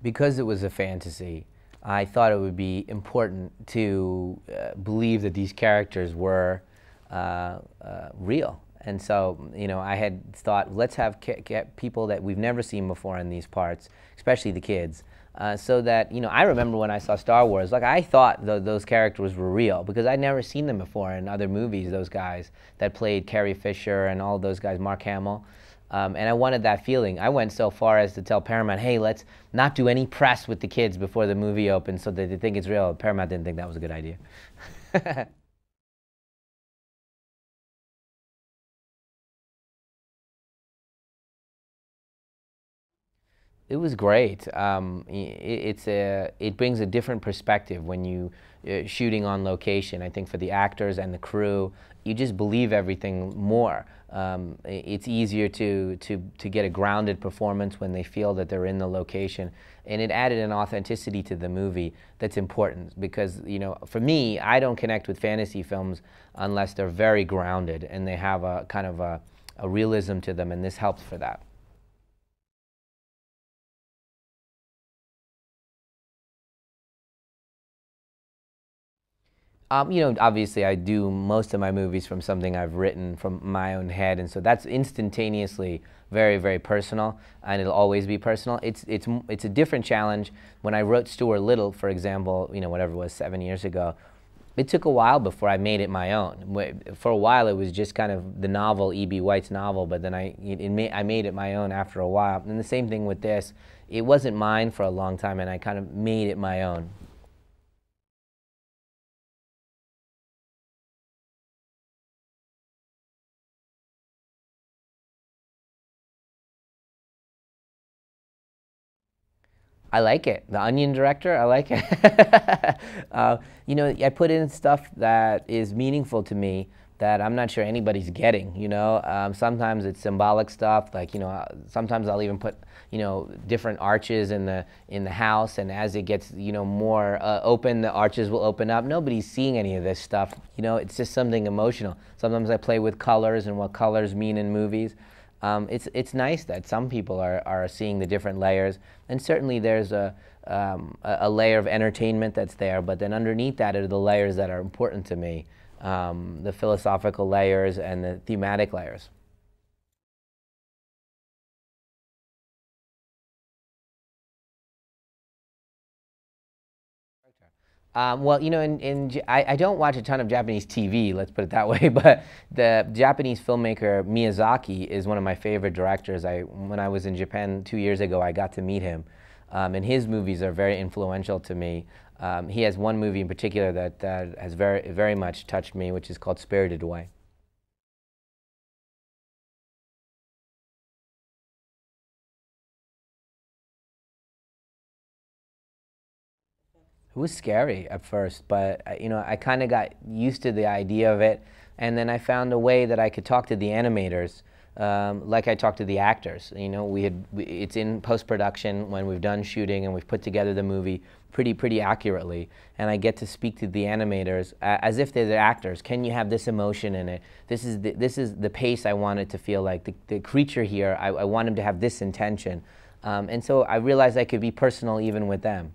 Because it was a fantasy, I thought it would be important to believe that these characters were real. And so, I had thought, let's have people that we've never seen before in these parts, especially the kids, so that, I remember when I saw Star Wars, like I thought those characters were real because I'd never seen them before in other movies, those guys that played Carrie Fisher and all those guys, Mark Hamill. And I wanted that feeling. I went so far as to tell Paramount, hey, let's not do any press with the kids before the movie opens so that they think it's real. Paramount didn't think that was a good idea. It was great. It brings a different perspective when you shooting on location. I think for the actors and the crew, you just believe everything more. It's easier to get a grounded performance when they feel that they're in the location, and it added an authenticity to the movie that's important because for me, I don't connect with fantasy films unless they're very grounded and they have a kind of a realism to them, and this helps for that. Obviously I do most of my movies from something I've written from my own head, and so that's instantaneously very, very personal, and it'll always be personal. It's a different challenge. When I wrote Stuart Little, for example, whatever it was, 7 years ago, it took a while before I made it my own. For a while, it was just kind of the novel, E.B. White's novel, but then I made it my own after a while. And the same thing with this. It wasn't mine for a long time, and I kind of made it my own. I like it. The Onion director, I like it. I put in stuff that is meaningful to me that I'm not sure anybody's getting. Sometimes it's symbolic stuff, like sometimes I'll even put different arches in the house, and as it gets more open, the arches will open up. Nobody's seeing any of this stuff. It's just something emotional. Sometimes I play with colors and what colors mean in movies. It's nice that some people are seeing the different layers, and certainly there's a layer of entertainment that's there, but then underneath that are the layers that are important to me, the philosophical layers and the thematic layers. Well, I don't watch a ton of Japanese TV, let's put it that way, but the Japanese filmmaker Miyazaki is one of my favorite directors. When I was in Japan 2 years ago, I got to meet him, and his movies are very influential to me. He has one movie in particular that has very, very much touched me, which is called Spirited Away. It was scary at first, but I kind of got used to the idea of it, and then I found a way that I could talk to the animators, like I talked to the actors. It's in post production when we've done shooting and we've put together the movie pretty accurately, and I get to speak to the animators as if they're the actors. Can you have this emotion in it? This is the pace I want it to feel like. The creature here, I want him to have this intention, and so I realized I could be personal even with them.